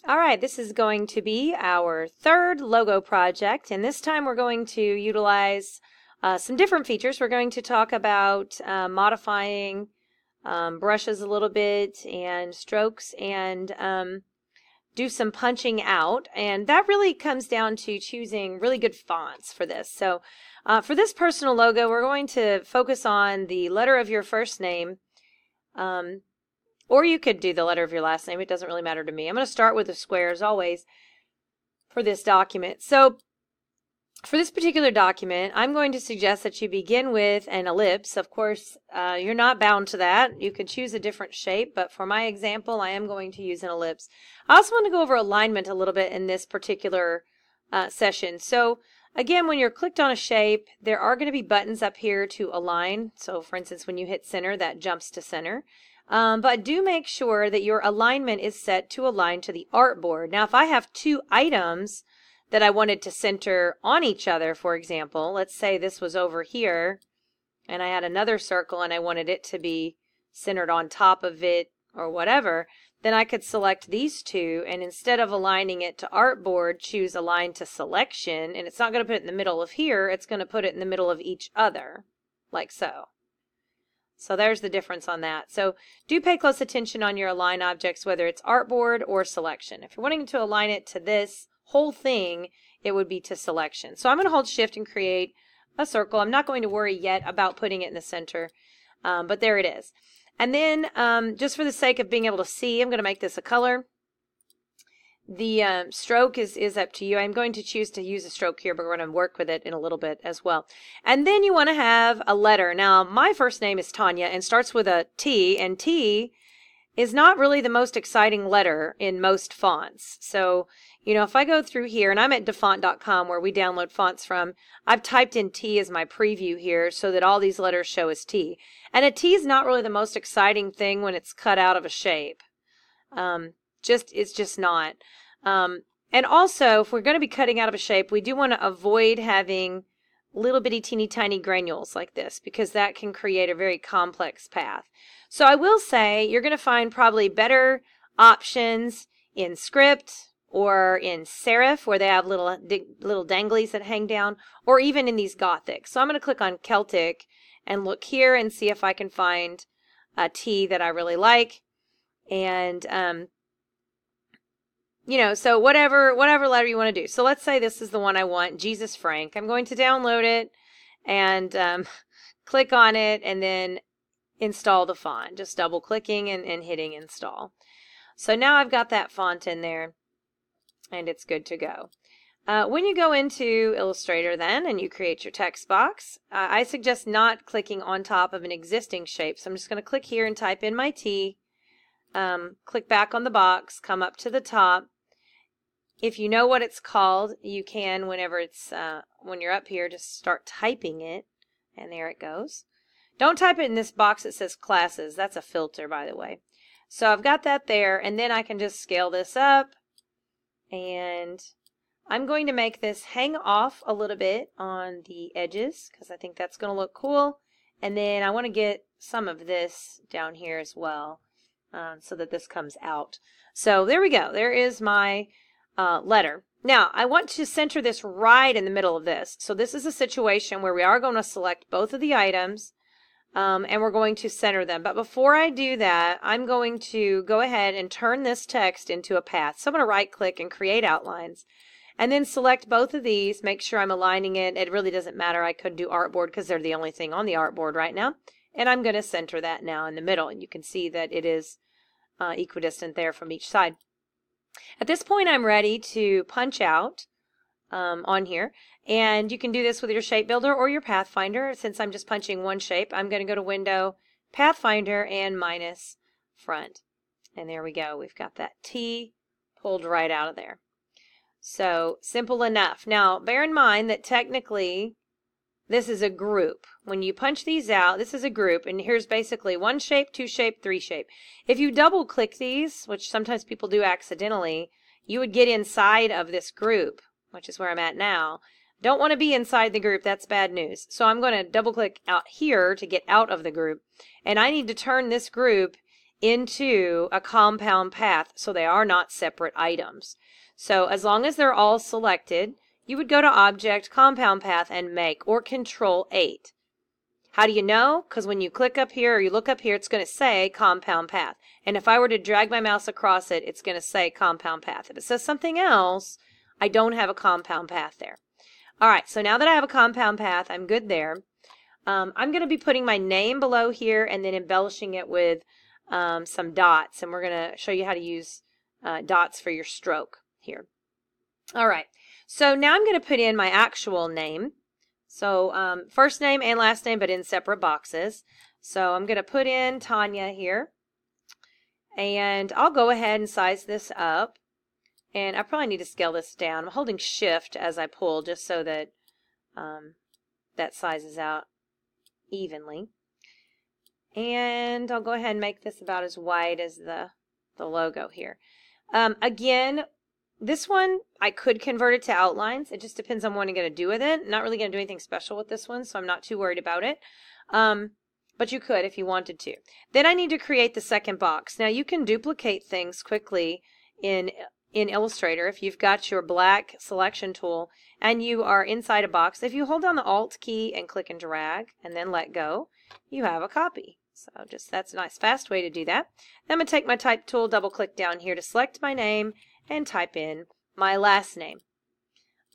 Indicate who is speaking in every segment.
Speaker 1: All right, this is going to be our third logo project, and this time we're going to utilize some different features. We're going to talk about modifying brushes a little bit and strokes and do some punching out, and that really comes down to choosing really good fonts for this. So for this personal logo, we're going to focus on the letter of your first name, or you could do the letter of your last name. It doesn't really matter to me. I'm going to start with a square as always for this document. So for this particular document, I'm going to suggest that you begin with an ellipse. Of course, you're not bound to that. You could choose a different shape, but for my example, I am going to use an ellipse. I also want to go over alignment a little bit in this particular session. So again, when you're clicked on a shape, there are going to be buttons up here to align. So for instance, when you hit center, that jumps to center. But do make sure that your alignment is set to align to the artboard. Now, if I have two items that I wanted to center on each other, for example, let's say this was over here, and I had another circle and I wanted it to be centered on top of it or whatever, then I could select these two, and instead of aligning it to artboard, choose align to selection, and it's not going to put it in the middle of here, it's going to put it in the middle of each other, like so. So there's the difference on that. So do pay close attention on your align objects, whether it's artboard or selection. If you're wanting to align it to this whole thing, it would be to selection. So I'm going to hold shift and create a circle. I'm not going to worry yet about putting it in the center, but there it is. And then just for the sake of being able to see, I'm going to make this a color. The stroke is up to you. I'm going to choose to use a stroke here, but we're going to work with it in a little bit as well. And then you want to have a letter. Now, my first name is Tanya and starts with a T, and T is not really the most exciting letter in most fonts. So, you know, if I go through here, and I'm at dafont.com where we download fonts from, I've typed in T as my preview here so that all these letters show as T. And a T is not really the most exciting thing when it's cut out of a shape. It's just not. And also, if we're going to be cutting out of a shape, we do want to avoid having little bitty teeny tiny granules like this, because that can create a very complex path. So I will say you're going to find probably better options in script or in serif, where they have little danglies that hang down, or even in these Gothic. So I'm going to click on Celtic and look here and see if I can find a T that I really like. And you know, so whatever letter you want to do. So let's say this is the one I want, Jesus Frank. I'm going to download it and click on it and then install the font. Just double clicking and hitting install. So now I've got that font in there and it's good to go. When you go into Illustrator then and you create your text box, I suggest not clicking on top of an existing shape. So I'm just going to click here and type in my T. Click back on the box, come up to the top. If you know what it's called, you can, whenever it's when you're up here, just start typing it, and there it goes. Don't type it in this box that says classes. That's a filter, by the way. So I've got that there, and then I can just scale this up, and I'm going to make this hang off a little bit on the edges because I think that's going to look cool. And then I want to get some of this down here as well so that this comes out. So there we go. There is my letter. Now, I want to center this right in the middle of this. So this is a situation where we are going to select both of the items and we're going to center them. But before I do that, I'm going to go ahead and turn this text into a path. So I'm going to right click and create outlines and then select both of these, make sure I'm aligning it. It really doesn't matter. I could do artboard because they're the only thing on the artboard right now. And I'm going to center that now in the middle, and you can see that it is equidistant there from each side. At this point, I'm ready to punch out on here, and you can do this with your shape builder or your Pathfinder. Since I'm just punching one shape, I'm going to go to Window, Pathfinder, and minus front. And there we go. We've got that T pulled right out of there. So simple enough. Now, bear in mind that technically this is a group. When you punch these out, this is a group, and here's basically one shape, two shape, three shape. If you double click these, which sometimes people do accidentally, you would get inside of this group, which is where I'm at now. Don't want to be inside the group. That's bad news. So I'm going to double click out here to get out of the group, and I need to turn this group into a compound path, so they are not separate items. So as long as they're all selected, you would go to Object, Compound Path, and Make, or Control 8. How do you know? Because when you click up here or you look up here, it's going to say Compound Path. And if I were to drag my mouse across it, it's going to say Compound Path. If it says something else, I don't have a compound path there. All right, so now that I have a compound path, I'm good there. I'm going to be putting my name below here and then embellishing it with some dots. And we're going to show you how to use dots for your stroke here. All right, so now I'm going to put in my actual name. So first name and last name, but in separate boxes. So I'm going to put in Tanya here. And I'll go ahead and size this up. And I probably need to scale this down. I'm holding Shift as I pull just so that that sizes out evenly. And I'll go ahead and make this about as wide as the logo here. Again, this one, I could convert it to outlines. It just depends on what I'm going to do with it. I'm not really going to do anything special with this one, so I'm not too worried about it. But you could if you wanted to. Then I need to create the second box. Now, you can duplicate things quickly in Illustrator if you've got your black selection tool and you are inside a box. If you hold down the Alt key and click and drag and then let go, you have a copy. So that's a nice fast way to do that. Then I'm going to take my type tool, double click down here to select my name and type in my last name.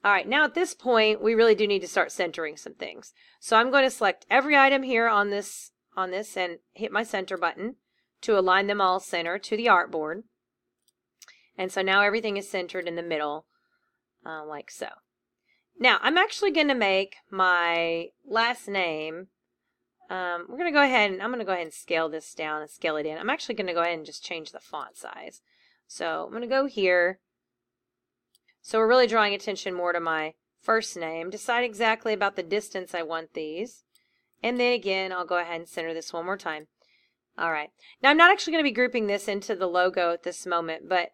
Speaker 1: All right, now at this point, we really do need to start centering some things. So I'm going to select every item here on this and hit my center button to align them all center to the artboard. And so now everything is centered in the middle, like so. Now, I'm actually going to make my last name. I'm going to go ahead and scale this down and scale it in. I'm actually going to go ahead and just change the font size. So I'm going to go here. So we're really drawing attention more to my first name. Decide exactly about the distance I want these. And then again, I'll go ahead and center this one more time. All right. Now, I'm not actually going to be grouping this into the logo at this moment, but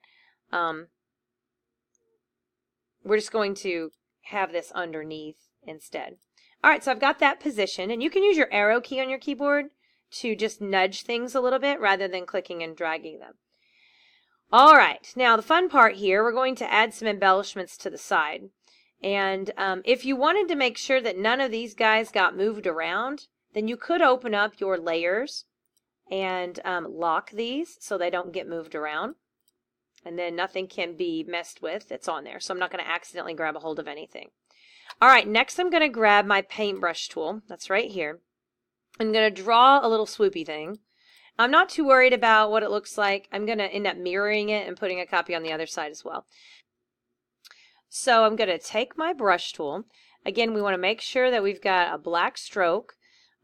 Speaker 1: we're just going to have this underneath instead. All right, so I've got that position, and you can use your arrow key on your keyboard to just nudge things a little bit rather than clicking and dragging them. All right, now the fun part here, we're going to add some embellishments to the side. And if you wanted to make sure that none of these guys got moved around, then you could open up your layers and lock these so they don't get moved around. And then nothing can be messed with. It's on there, so I'm not going to accidentally grab a hold of anything. All right, next I'm going to grab my paintbrush tool. That's right here. I'm going to draw a little swoopy thing. I'm not too worried about what it looks like. I'm going to end up mirroring it and putting a copy on the other side as well. So I'm going to take my brush tool. Again, we want to make sure that we've got a black stroke.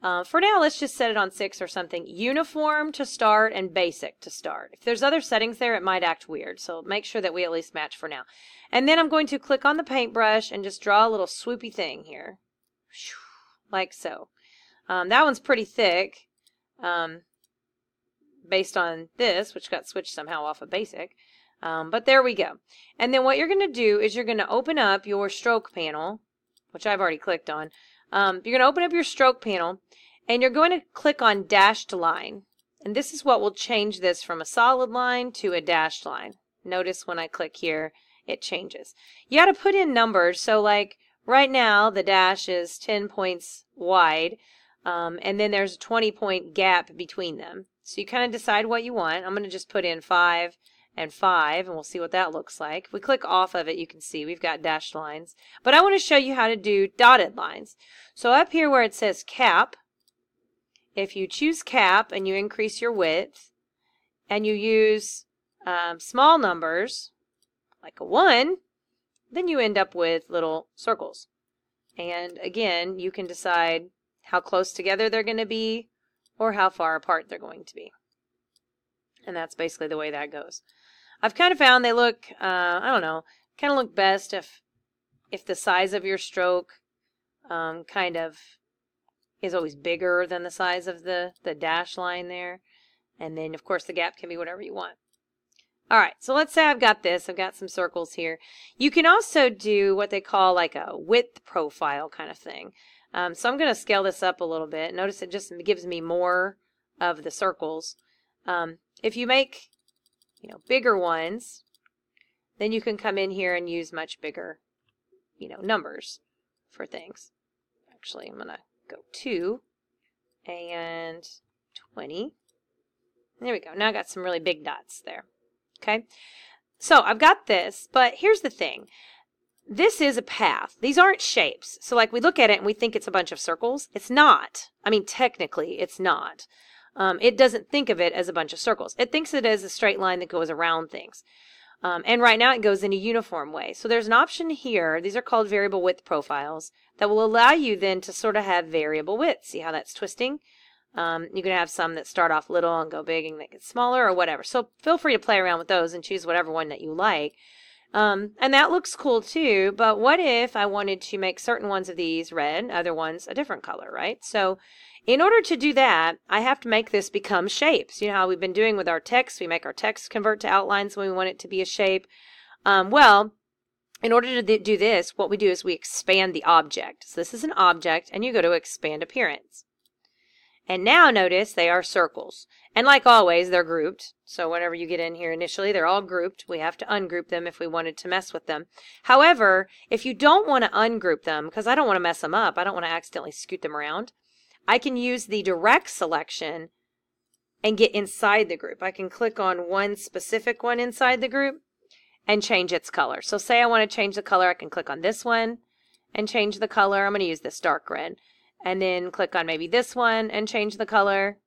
Speaker 1: For now, let's just set it on 6 or something. Uniform to start and basic to start. If there's other settings there, it might act weird. So make sure that we at least match for now. And then I'm going to click on the paintbrush and just draw a little swoopy thing here. Like so. That one's pretty thick. Based on this, which got switched somehow off of basic. But there we go. And then what you're going to do is you're going to open up your stroke panel, which I've already clicked on. You're going to open up your stroke panel, and you're going to click on dashed line. And this is what will change this from a solid line to a dashed line. Notice when I click here, it changes. You got to put in numbers. So like right now, the dash is 10 points wide, and then there's a 20-point gap between them. So you kind of decide what you want. I'm going to just put in 5 and 5, and we'll see what that looks like. If we click off of it, you can see we've got dashed lines. But I want to show you how to do dotted lines. So up here where it says cap, if you choose cap and you increase your width, and you use small numbers, like a 1, then you end up with little circles. And again, you can decide how close together they're going to be or how far apart they're going to be. And that's basically the way that goes. I've kind of found they look, I don't know, kind of look best if the size of your stroke kind of is always bigger than the size of the dash line there. And then, of course, the gap can be whatever you want. All right, so let's say I've got this. I've got some circles here. You can also do what they call like a width profile kind of thing. So I'm going to scale this up a little bit. Notice it just gives me more of the circles. if you make, bigger ones, then you can come in here and use much bigger, numbers for things. Actually, I'm going to go 2 and 20. There we go. Now I got some really big dots there. Okay. So I've got this, but here's the thing. This is a path. These aren't shapes. So like we look at it and we think it's a bunch of circles. It's not. I mean, technically it's not. It doesn't think of it as a bunch of circles. It thinks it as a straight line that goes around things. And right now it goes in a uniform way. So there's an option here. These are called variable width profiles that will allow you then to sort of have variable width. See how that's twisting? You can have some that start off little and go big and they get smaller or whatever. So feel free to play around with those and choose whatever one that you like. And that looks cool too, but what if I wanted to make certain ones of these red, other ones a different color, right? So in order to do that, I have to make this become shapes. You know how we've been doing with our text, we make our text convert to outlines when we want it to be a shape. Well, in order to do this, what we do is we expand the object. So this is an object, and you go to expand appearance. And now notice they are circles. And like always, they're grouped. So whenever you get in here initially, they're all grouped. We have to ungroup them if we wanted to mess with them. However, if you don't want to ungroup them, because I don't want to mess them up, I don't want to accidentally scoot them around, I can use the direct selection and get inside the group. I can click on one specific one inside the group and change its color. So say I want to change the color, I can click on this one and change the color. I'm going to use this dark red. And then click on maybe this one and change the color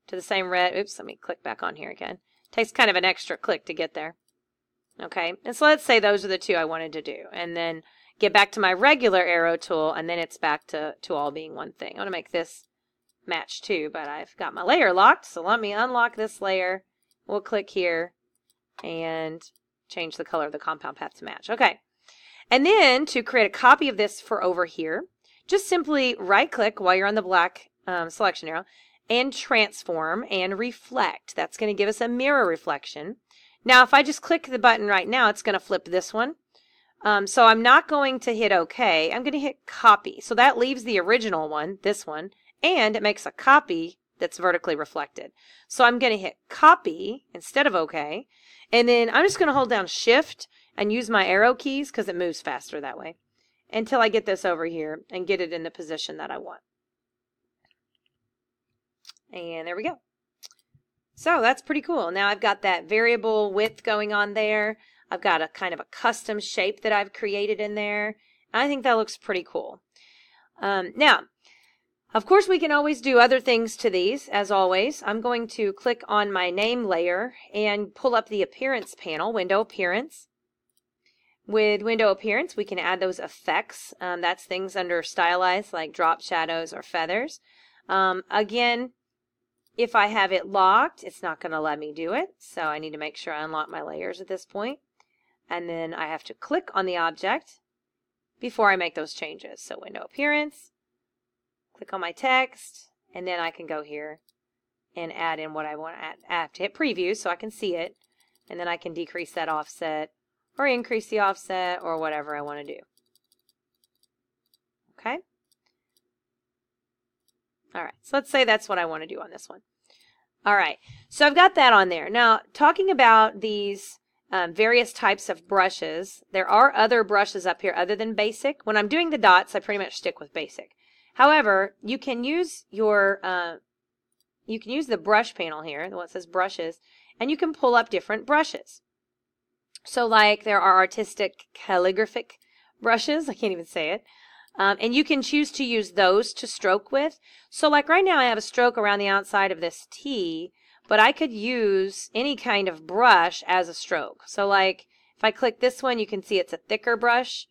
Speaker 1: to the same red. Oops, let me click back on here again. Takes kind of an extra click to get there. Okay, and so let's say those are the two I wanted to do. And then get back to my regular arrow tool, and then it's back to all being one thing. I want to make this match too, but I've got my layer locked, so let me unlock this layer. We'll click here and change the color of the compound path to match. Okay, and then to create a copy of this for over here, just simply right-click while you're on the black selection arrow and transform and reflect. That's going to give us a mirror reflection. Now, if I just click the button right now, it's going to flip this one. So I'm not going to hit OK. I'm going to hit copy. So that leaves the original one, this one, and it makes a copy that's vertically reflected. So I'm going to hit copy instead of OK. And then I'm just going to hold down Shift and use my arrow keys because it moves faster that way, until I get this over here and get it in the position that I want. And there we go. So that's pretty cool. Now I've got that variable width going on there. I've got a kind of a custom shape that I've created in there. I think that looks pretty cool. Now, of course, we can always do other things to these, as always. I'm going to click on my name layer and pull up the appearance panel, window appearance. With window appearance, we can add those effects. That's things under stylized like drop shadows or feathers. Again, if I have it locked, it's not going to let me do it. So I need to make sure I unlock my layers at this point. And then I have to click on the object before I make those changes. So window appearance, click on my text, and then I can go here and add in what I want to add. I have to hit preview so I can see it. And then I can decrease that offset or increase the offset or whatever I want to do. Okay? All right, so let's say that's what I want to do on this one. All right, so I've got that on there. Now, talking about these various types of brushes, there are other brushes up here other than basic. When I'm doing the dots, I pretty much stick with basic. However, you can use your the brush panel here, the one that says brushes, and you can pull up different brushes. So like there are artistic calligraphic brushes, I can't even say it, and you can choose to use those to stroke with. So like right now I have a stroke around the outside of this T, but I could use any kind of brush as a stroke. So like if I click this one, you can see it's a thicker brush,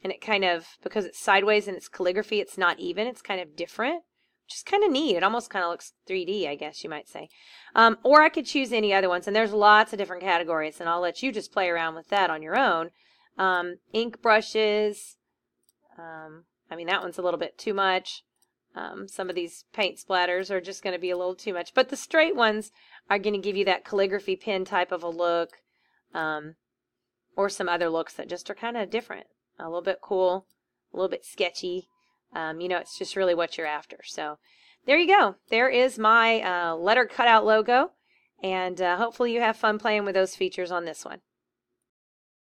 Speaker 1: and it kind of, because it's sideways and it's calligraphy, it's not even, it's kind of different. Which is kind of neat. It almost kind of looks 3D, I guess you might say. Or I could choose any other ones, and there's lots of different categories, and I'll let you just play around with that on your own. Ink brushes. I mean, that one's a little bit too much. Some of these paint splatters are just going to be a little too much. But the straight ones are going to give you that calligraphy pen type of a look, or some other looks that just are kind of different. A little bit cool, a little bit sketchy. You know, it's just really what you're after. So there you go. There is my letter cutout logo. And hopefully you have fun playing with those features on this one.